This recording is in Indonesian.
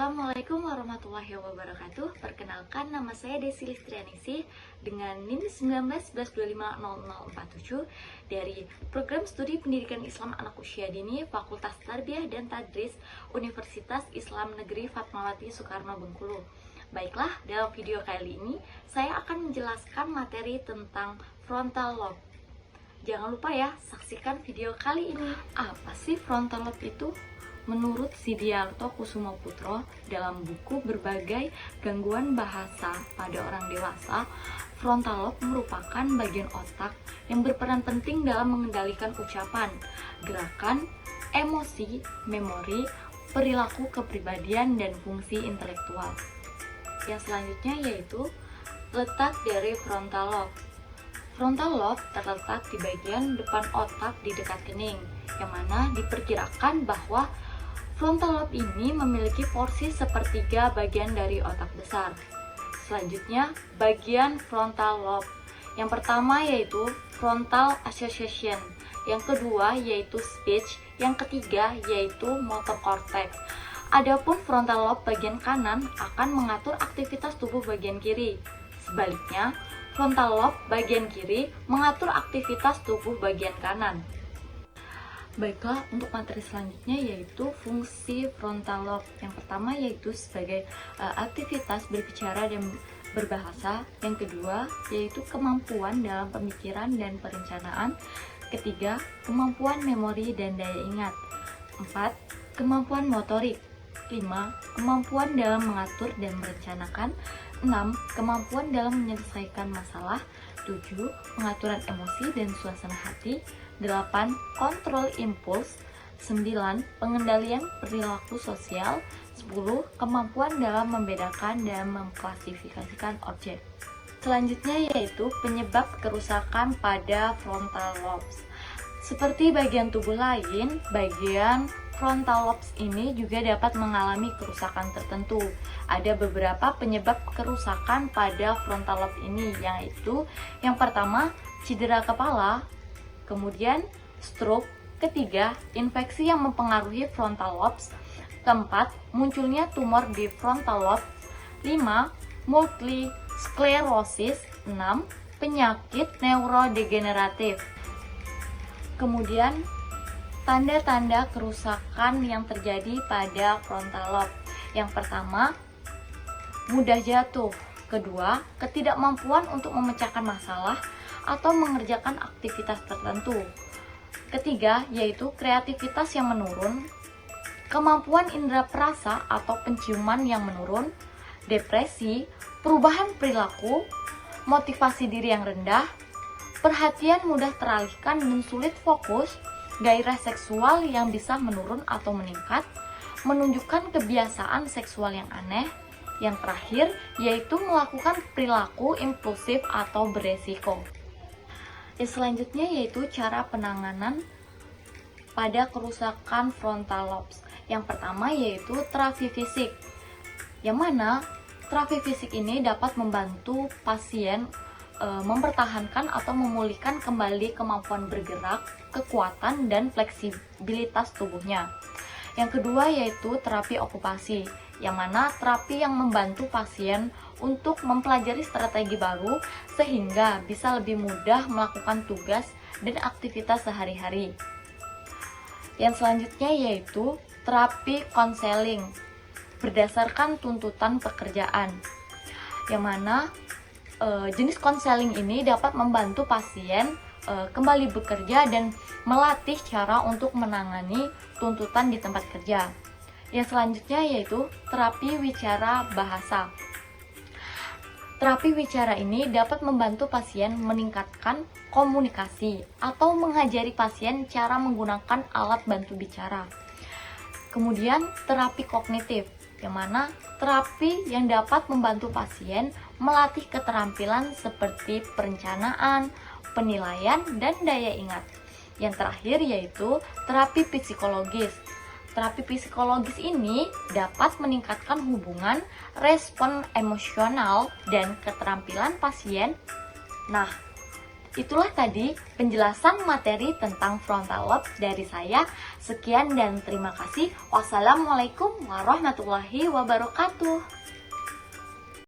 Assalamualaikum warahmatullahi wabarakatuh. Perkenalkan, nama saya Desi Listrianingsih dengan NIM 19/125047 dari Program Studi Pendidikan Islam Anak Usia Dini Fakultas Tarbiyah dan Tadris Universitas Islam Negeri Fatmawati Soekarno Bengkulu. Baiklah, dalam video kali ini saya akan menjelaskan materi tentang frontal lobe. Jangan lupa ya, saksikan video kali ini. Apa sih frontal lobe itu? Menurut Sidiarto Kusumoputro dalam buku Berbagai Gangguan Bahasa pada Orang Dewasa, frontal lobe merupakan bagian otak yang berperan penting dalam mengendalikan ucapan, gerakan, emosi, memori, perilaku kepribadian, dan fungsi intelektual. Yang selanjutnya yaitu letak dari frontal lobe. Frontal lobe terletak di bagian depan otak di dekat kening, yang mana diperkirakan bahwa frontal lobe ini memiliki porsi sepertiga bagian dari otak besar. Selanjutnya, bagian frontal lobe. Yang pertama yaitu frontal association, yang kedua yaitu speech, yang ketiga yaitu motor cortex. Adapun frontal lobe bagian kanan akan mengatur aktivitas tubuh bagian kiri. Sebaliknya, frontal lobe bagian kiri mengatur aktivitas tubuh bagian kanan. Baiklah, untuk materi selanjutnya yaitu fungsi frontal lobe. Yang pertama yaitu sebagai aktivitas berbicara dan berbahasa. Yang kedua yaitu kemampuan dalam pemikiran dan perencanaan. Ketiga, kemampuan memori dan daya ingat. 4. Kemampuan motorik. 5. Kemampuan dalam mengatur dan merencanakan. 6. Kemampuan dalam menyelesaikan masalah. 7. Pengaturan emosi dan suasana hati. 8. Kontrol impuls. 9. Pengendalian perilaku sosial. 10. Kemampuan dalam membedakan dan mengklasifikasikan objek. Selanjutnya yaitu penyebab kerusakan pada frontal lobes. Seperti bagian tubuh lain, bagian frontal lobes ini juga dapat mengalami kerusakan tertentu. Ada beberapa penyebab kerusakan pada frontal lobe ini, yaitu yang pertama, cedera kepala, kemudian stroke, ketiga, infeksi yang mempengaruhi frontal lobes, keempat, munculnya tumor di frontal lobe, 5, multiple sclerosis, 6, penyakit neurodegeneratif. Kemudian, tanda-tanda kerusakan yang terjadi pada frontal lobe. Yang pertama, mudah jatuh. Kedua, ketidakmampuan untuk memecahkan masalah atau mengerjakan aktivitas tertentu. Ketiga, yaitu kreativitas yang menurun, kemampuan indera perasa atau penciuman yang menurun, depresi, perubahan perilaku, motivasi diri yang rendah, perhatian mudah teralihkan dan sulit fokus, gairah seksual yang bisa menurun atau meningkat, menunjukkan kebiasaan seksual yang aneh. Yang terakhir, yaitu melakukan perilaku impulsif atau beresiko. Yang selanjutnya yaitu cara penanganan pada kerusakan frontal lobes. Yang pertama yaitu terapi fisik, yang mana terapi fisik ini dapat membantu pasien mempertahankan atau memulihkan kembali kemampuan bergerak, kekuatan, dan fleksibilitas tubuhnya. Yang kedua yaitu terapi okupasi, yang mana terapi yang membantu pasien untuk mempelajari strategi baru sehingga bisa lebih mudah melakukan tugas dan aktivitas sehari-hari. Yang selanjutnya yaitu terapi konseling berdasarkan tuntutan pekerjaan, yang mana jenis konseling ini dapat membantu pasien kembali bekerja dan melatih cara untuk menangani tuntutan di tempat kerja. Yang selanjutnya yaitu terapi wicara bahasa. Terapi wicara ini dapat membantu pasien meningkatkan komunikasi atau mengajari pasien cara menggunakan alat bantu bicara. Kemudian terapi kognitif, yang mana terapi yang dapat membantu pasien melatih keterampilan seperti perencanaan, penilaian, dan daya ingat. Yang terakhir yaitu terapi psikologis. Terapi psikologis ini dapat meningkatkan hubungan, respon emosional, dan keterampilan pasien. Nah, Itulah tadi penjelasan materi tentang frontal lobe dari saya. Sekian dan terima kasih. Wassalamualaikum warahmatullahi wabarakatuh.